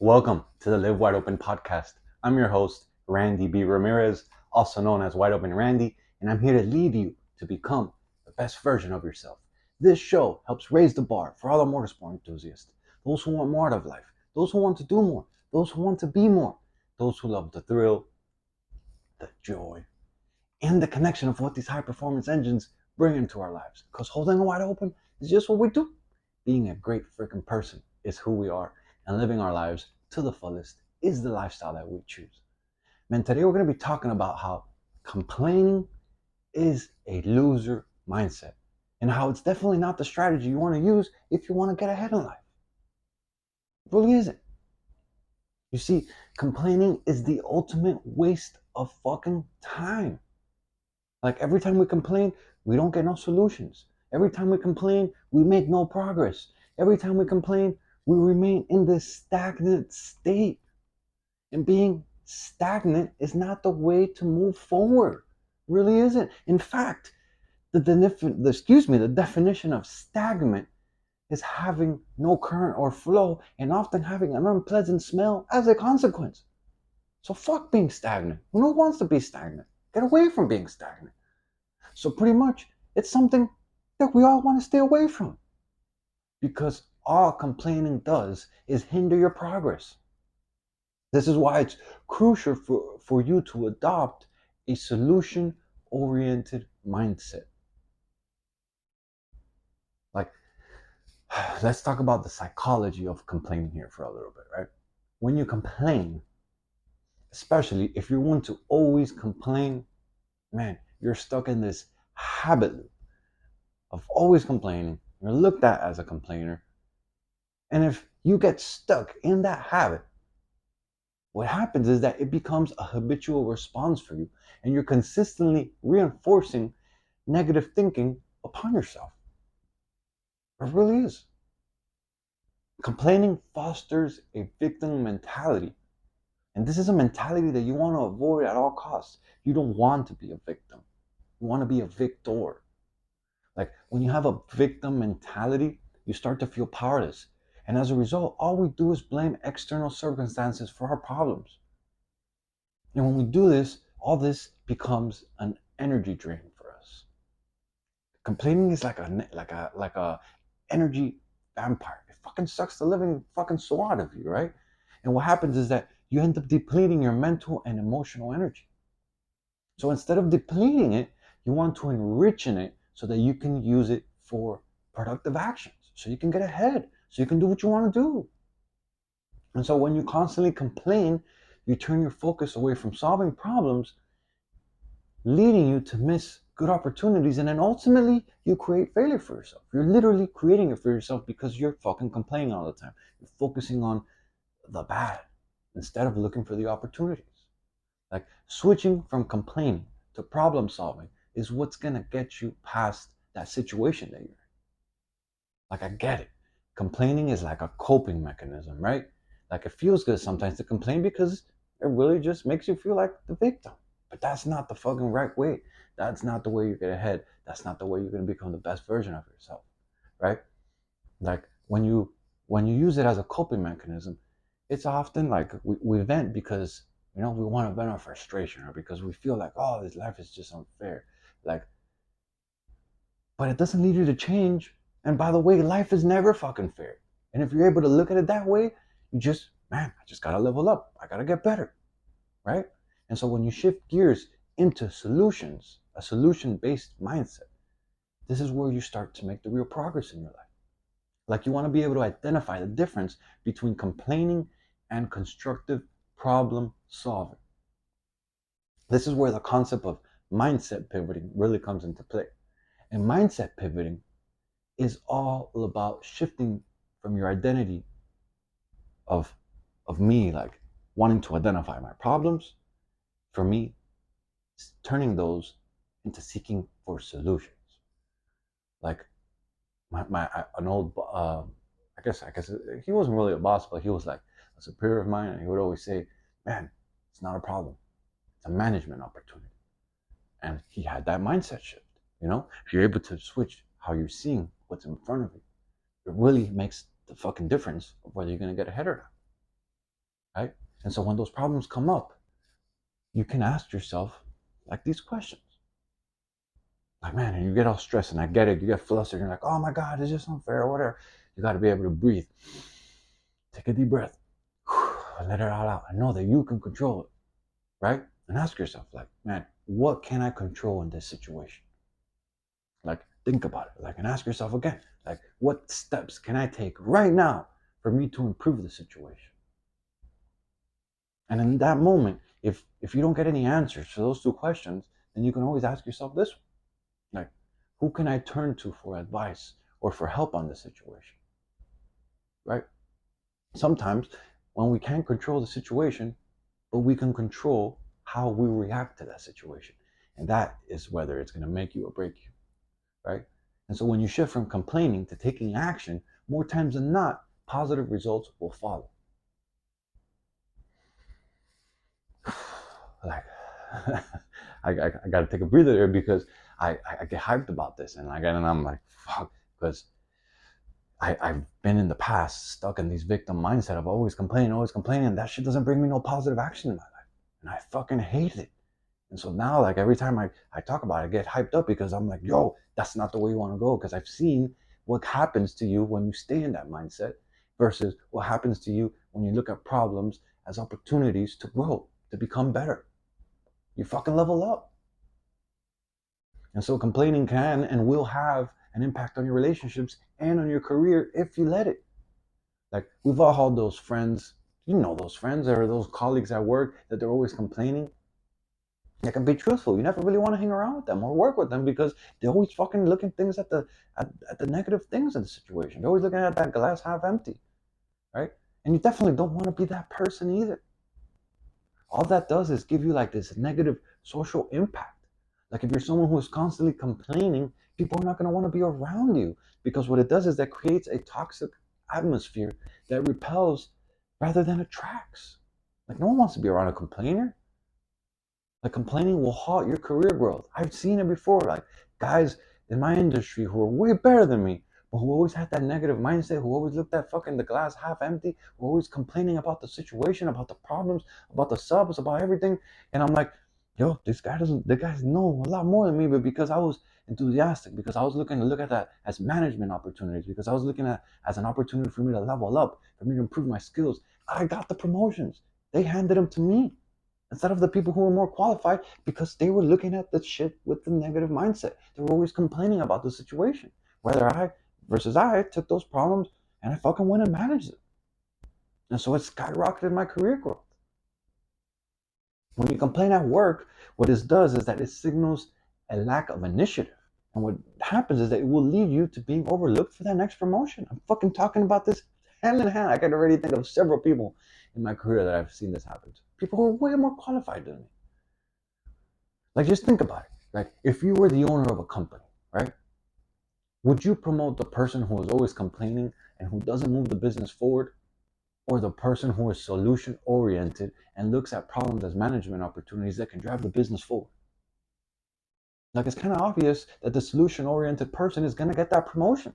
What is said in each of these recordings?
Welcome to the Live Wide Open podcast. I'm your host, Randy B. Ramirez, also known as Wide Open Randy, and I'm here to lead you to become the best version of yourself. This show helps raise the bar for all the motorsport enthusiasts, those who want more out of life, those who want to do more, those who want to be more, those who love the thrill, the joy, and the connection of what these high performance engines bring into our lives. Because holding it wide open is just what we do. Being a great freaking person is who we are, and living our lives to the fullest is the lifestyle that we choose. Man, today we're going to be talking about how complaining is a loser mindset and how it's definitely not the strategy you want to use if you want to get ahead in life. It really isn't. You see, complaining is the ultimate waste of fucking time. Like every time we complain, we don't get no solutions. Every time we complain, we make no progress. Every time we complain, we remain in this stagnant state. And being stagnant is not the way to move forward. It really isn't. In fact, the definition of stagnant is having no current or flow and often having an unpleasant smell as a consequence. So fuck being stagnant. Who wants to be stagnant? Get away from being stagnant. So pretty much, it's something that we all want to stay away from because all complaining does is hinder your progress. This is why it's crucial for you to adopt a solution-oriented mindset. Like, let's talk about the psychology of complaining here for a little bit, right? When you complain, especially if you're one to always complain, man, you're stuck in this habit loop of always complaining. You're looked at as a complainer. And if you get stuck in that habit, what happens is that it becomes a habitual response for you, and you're consistently reinforcing negative thinking upon yourself. It really is. Complaining fosters a victim mentality. And this is a mentality that you want to avoid at all costs. You don't want to be a victim. You want to be a victor. Like when you have a victim mentality, you start to feel powerless. And as a result, all we do is blame external circumstances for our problems. And when we do this, all this becomes an energy drain for us. Complaining is like a energy vampire. It fucking sucks the living fucking soul out of you, right? And what happens is that you end up depleting your mental and emotional energy. So instead of depleting it, you want to enrich in it so that you can use it for productive actions, so you can get ahead, so you can do what you want to do. And so when you constantly complain, you turn your focus away from solving problems, leading you to miss good opportunities, and then ultimately you create failure for yourself. You're literally creating it for yourself because you're fucking complaining all the time. You're focusing on the bad instead of looking for the opportunities. Like switching from complaining to problem solving is what's gonna get you past that situation that you're in. Like I get it. Complaining is like a coping mechanism, right? Like it feels good sometimes to complain because it really just makes you feel like the victim. But that's not the fucking right way. That's not the way you get ahead. That's not the way you're gonna become the best version of yourself, right? Like when you use it as a coping mechanism, it's often like we vent because we want to vent our frustration or because we feel like, oh, this life is just unfair. Like, but it doesn't lead you to change. And by the way, life is never fucking fair. And if you're able to look at it that way, man, I just gotta level up. I gotta get better, right? And so when you shift gears into solutions, a solution-based mindset, this is where you start to make the real progress in your life. Like you want to be able to identify the difference between complaining and constructive problem solving. This is where the concept of mindset pivoting really comes into play. And mindset pivoting is all about shifting from your identity of me, like wanting to identify my problems, for me, turning those into seeking for solutions. Like my an old I guess he wasn't really a boss, but he was like a superior of mine, and he would always say, "Man, it's not a problem; it's a management opportunity." And he had that mindset shift. If you're able to switch how you're seeing what's in front of you, it really makes the fucking difference of whether you're gonna get ahead or not. right? And so when those problems come up, you can ask yourself like these questions. Like, man, and you get all stressed, and I get it, you get flustered, and you're like, oh my God, it's just unfair, or whatever. You got to be able to breathe. Take a deep breath. And let it all out. And know that you can control it, right? And ask yourself, like, man, what can I control in this situation? Like, think about it. Like, and ask yourself again, like, what steps can I take right now for me to improve the situation? And in that moment, if you don't get any answers to those two questions, then you can always ask yourself this one. Like, who can I turn to for advice or for help on this situation? Right? Sometimes when we can't control the situation, but we can control how we react to that situation. And that is whether it's going to make you or break you, right? And so when you shift from complaining to taking action, more times than not, positive results will follow. Like, I got to take a breather there because I get hyped about this, and I'm like, fuck, because I've been in the past stuck in these victim mindset of always complaining, and that shit doesn't bring me no positive action in my life, and I fucking hate it. And so now, like, every time I talk about it, I get hyped up because I'm like, yo, that's not the way you want to go. Because I've seen what happens to you when you stay in that mindset versus what happens to you when you look at problems as opportunities to grow, to become better. You fucking level up. And so complaining can and will have an impact on your relationships and on your career if you let it. Like, we've all had those friends, you know, those friends or those colleagues at work that they're always complaining. They can be truthful. You never really want to hang around with them or work with them because they're always fucking looking things at the negative things in the situation. They're always looking at that glass half empty, right? And you definitely don't want to be that person either. All that does is give you like this negative social impact. Like, if you're someone who is constantly complaining, people are not going to want to be around you because what it does is that creates a toxic atmosphere that repels rather than attracts. Like, no one wants to be around a complainer. Like, complaining will halt your career growth. I've seen it before. Like, guys in my industry who are way better than me, but who always had that negative mindset, who always looked at fucking the glass half empty, who always complaining about the situation, about the problems, about the subs, about everything. And I'm like, yo, the guys know a lot more than me, but because I was enthusiastic, because I was looking to look at that as management opportunities, because I was looking at as an opportunity for me to level up, for me to improve my skills, I got the promotions. They handed them to me instead of the people who were more qualified because they were looking at the shit with the negative mindset. They were always complaining about the situation. Whether I took those problems and I fucking went and managed it. And so it skyrocketed my career growth. When you complain at work, what this does is that it signals a lack of initiative. And what happens is that it will lead you to being overlooked for that next promotion. I'm fucking talking about this hand in hand. I can already think of several people in my career that I've seen this happen to. People who are way more qualified than me. Like, just think about it. Like, if you were the owner of a company, right? Would you promote the person who is always complaining and who doesn't move the business forward, or the person who is solution oriented and looks at problems as management opportunities that can drive the business forward? Like, it's kind of obvious that the solution oriented person is going to get that promotion.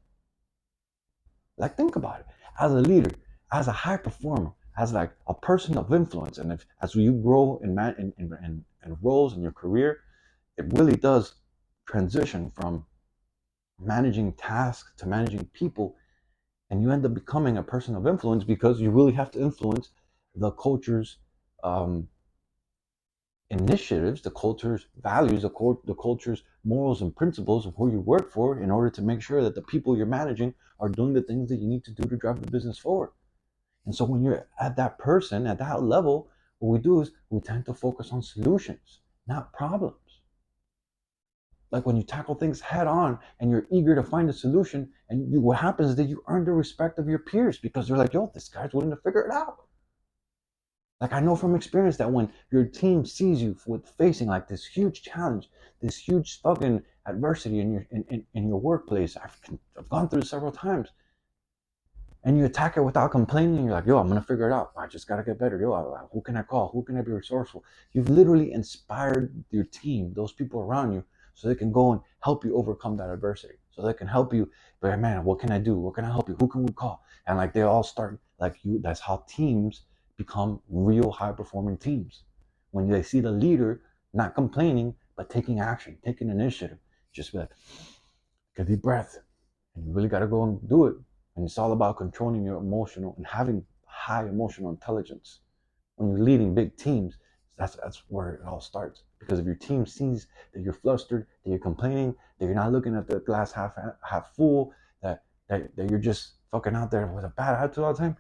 Like, think about it. As a leader, as a high performer, as like a person of influence, and if as you grow in roles in your career, it really does transition from managing tasks to managing people, and you end up becoming a person of influence because you really have to influence the culture's um, initiatives, the culture's values, the culture's morals and principles of who you work for in order to make sure that the people you're managing are doing the things that you need to do to drive the business forward. And so when you're at that person, at that level, what we do is we tend to focus on solutions, not problems. Like, when you tackle things head on and you're eager to find a solution, and what happens is that you earn the respect of your peers because they're like, yo, this guy's willing to figure it out. Like, I know from experience that when your team sees you with facing like this huge challenge, this huge fucking adversity in your workplace, I've gone through it several times, and you attack it without complaining, and you're like, yo, I'm gonna figure it out. I just gotta get better. Yo, who can I call? Who can I be resourceful? You've literally inspired your team, those people around you, so they can go and help you overcome that adversity. So they can help you. But man, what can I do? What can I help you? Who can we call? And like, they all start like you. That's how teams become real high-performing teams. When they see the leader not complaining, but taking action, taking initiative, just be like, take a deep breath. And you really got to go and do it. And it's all about controlling your emotional and having high emotional intelligence. When you're leading big teams, that's where it all starts. Because if your team sees that you're flustered, that you're complaining, that you're not looking at the glass half full, that you're just fucking out there with a bad attitude all the time,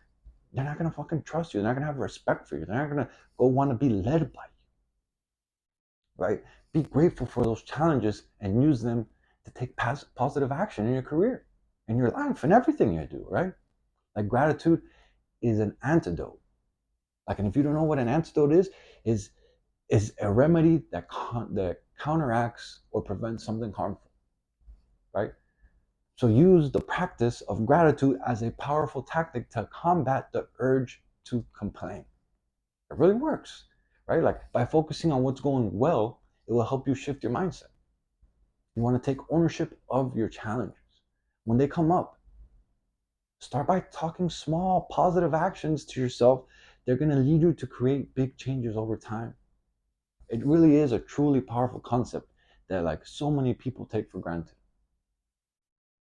they're not gonna fucking trust you. They're not gonna have respect for you. They're not gonna go want to be led by you, right? Be grateful for those challenges and use them to take positive action in your career, in your life, and everything you do, right? Like gratitude is an antidote. Like, and if you don't know what an antidote is a remedy that counteracts or prevents something harmful, right? So use the practice of gratitude as a powerful tactic to combat the urge to complain. It really works, right? Like by focusing on what's going well, it will help you shift your mindset. You want to take ownership of your challenges. When they come up, start by talking small, positive actions to yourself. They're going to lead you to create big changes over time. It really is a truly powerful concept that like so many people take for granted.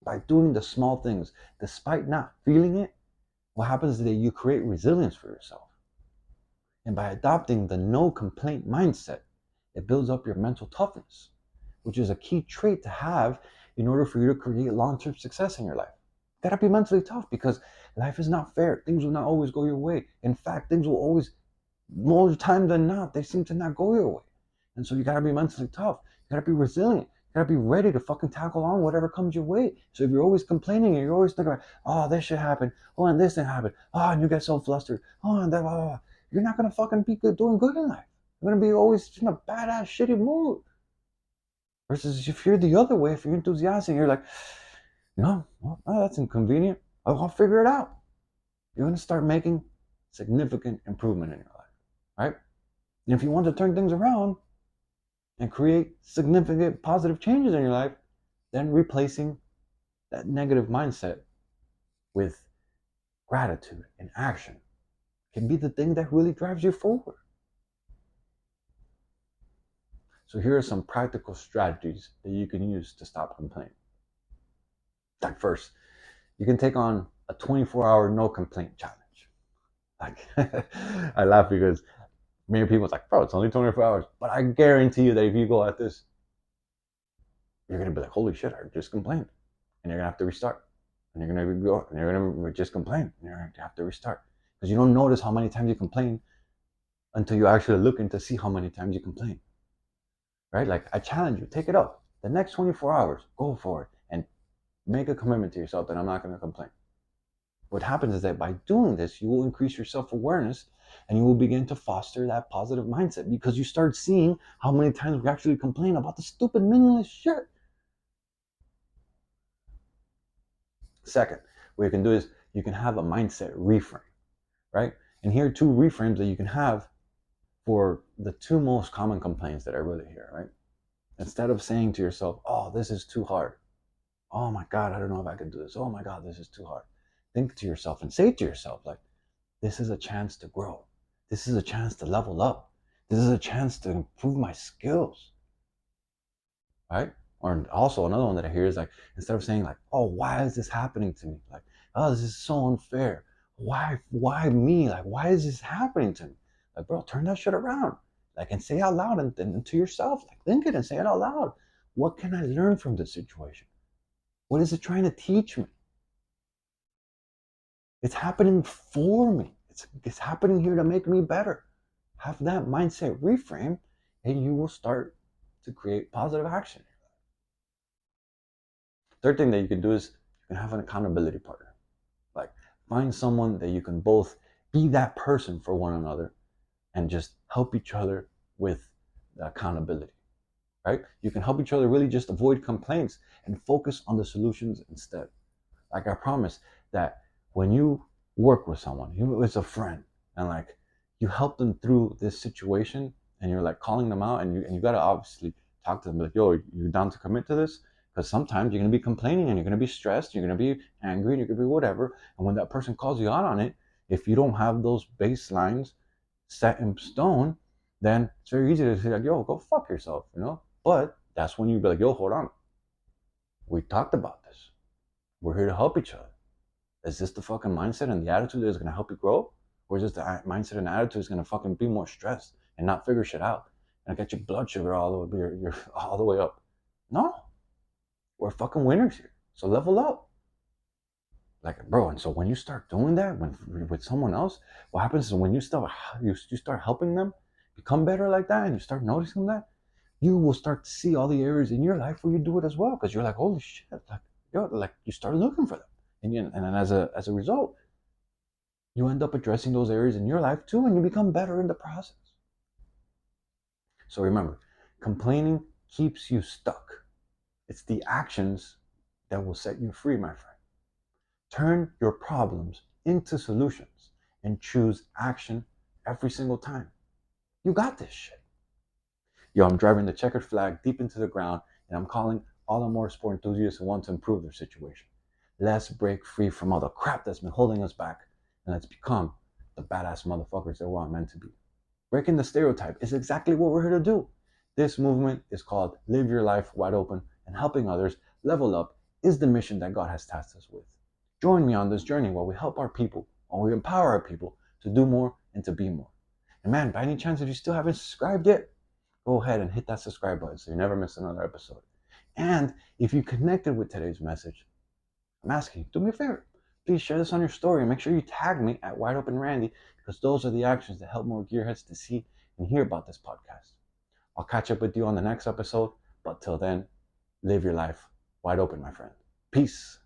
By doing the small things, despite not feeling it, what happens is that you create resilience for yourself. And by adopting the no complaint mindset, it builds up your mental toughness, which is a key trait to have in order for you to create long-term success in your life. You gotta be mentally tough because life is not fair. Things will not always go your way. In fact, things will always, more time than not, they seem to not go your way. And so you gotta be mentally tough. You gotta be resilient. You gotta be ready to fucking tackle on whatever comes your way. So if you're always complaining and you're always thinking about, oh, this should happen, oh, and this didn't happen, oh, and you get so flustered, oh, and that, blah, blah, blah, you're not gonna fucking be doing good in life. You're gonna be always in a badass, shitty mood. Versus if you're the other way, if you're enthusiastic, you're like, no, well, that's inconvenient. I'll figure it out. You're gonna start making significant improvement in your life, right? And if you want to turn things around and create significant positive changes in your life, then replacing that negative mindset with gratitude and action can be the thing that really drives you forward. So here are some practical strategies that you can use to stop complaining. Like first, you can take on a 24-hour no complaint challenge. Like I laugh because many people are like, bro, it's only 24 hours. But I guarantee you that if you go at this, you're gonna be like, holy shit, I just complained. And you're gonna have to restart. And you're gonna go and you're gonna just complain. And you're gonna have to restart. Because you don't notice how many times you complain until you actually look in to see how many times you complain. Right? Like I challenge you, take it up. The next 24 hours, go for it and make a commitment to yourself that I'm not gonna complain. What happens is that by doing this, you will increase your self-awareness and you will begin to foster that positive mindset because you start seeing how many times we actually complain about the stupid, meaningless shit. Second, what you can do is you can have a mindset reframe, right? And here are two reframes that you can have for the two most common complaints that I really hear, right? Instead of saying to yourself, oh, this is too hard. Oh my God, I don't know if I can do this. Oh my God, this is too hard. Think to yourself and say to yourself, like, this is a chance to grow. This is a chance to level up. This is a chance to improve my skills, right? Or also another one that I hear is like, instead of saying like, oh, why is this happening to me? Like, oh, this is so unfair. Why me? Like, why is this happening to me? Like, bro, turn that shit around. Like, and say out loud and to yourself, like, think it and say it out loud. What can I learn from this situation? What is it trying to teach me? It's happening for me. It's happening here to make me better. Have that mindset reframe, and you will start to create positive action. Third thing that you can do is you can have an accountability partner. Like find someone that you can both be that person for one another and just help each other with the accountability, right? You can help each other really just avoid complaints and focus on the solutions instead. Like I promise that when you work with someone, it's a friend, and like you help them through this situation, and you're like calling them out, and you gotta obviously talk to them like, yo, you down to commit to this? Because sometimes you're gonna be complaining, and you're gonna be stressed, you're gonna be angry, and you're gonna be whatever, and when that person calls you out on it, If you don't have those baselines set in stone, then it's very easy to say like, yo, go fuck yourself, you know? But that's when you be like, yo, hold on. We talked about this. We're here to help each other. Is this the fucking mindset and the attitude that is gonna help you grow? Or is this the mindset and attitude is gonna fucking be more stressed and not figure shit out and get your blood sugar all the way, your all the way up? No, we're fucking winners here. So level up. Like, bro, and so when you start doing that with someone else, what happens is when you start helping them become better like that, and you start noticing that, you will start to see all the areas in your life where you do it as well, because you're like, holy shit, like, yo, like you start looking for them, and then as a result, you end up addressing those areas in your life too, and you become better in the process. So remember, complaining keeps you stuck. It's the actions that will set you free, my friend. Turn your problems into solutions and choose action every single time. You got this shit. Yo, I'm driving the checkered flag deep into the ground, and I'm calling all the motorsport enthusiasts who want to improve their situation. Let's break free from all the crap that's been holding us back, and let's become the badass motherfuckers that we're meant to be. Breaking the stereotype is exactly what we're here to do. This movement is called Live Your Life Wide Open, and helping others level up is the mission that God has tasked us with. Join me on this journey while we help our people, while we empower our people to do more and to be more. And man, by any chance, if you still haven't subscribed yet, go ahead and hit that subscribe button so you never miss another episode. And if you connected with today's message, I'm asking you, do me a favor. Please share this on your story and make sure you tag me at Wide Open Randy, because those are the actions that help more gearheads to see and hear about this podcast. I'll catch up with you on the next episode, but till then, live your life wide open, my friend. Peace.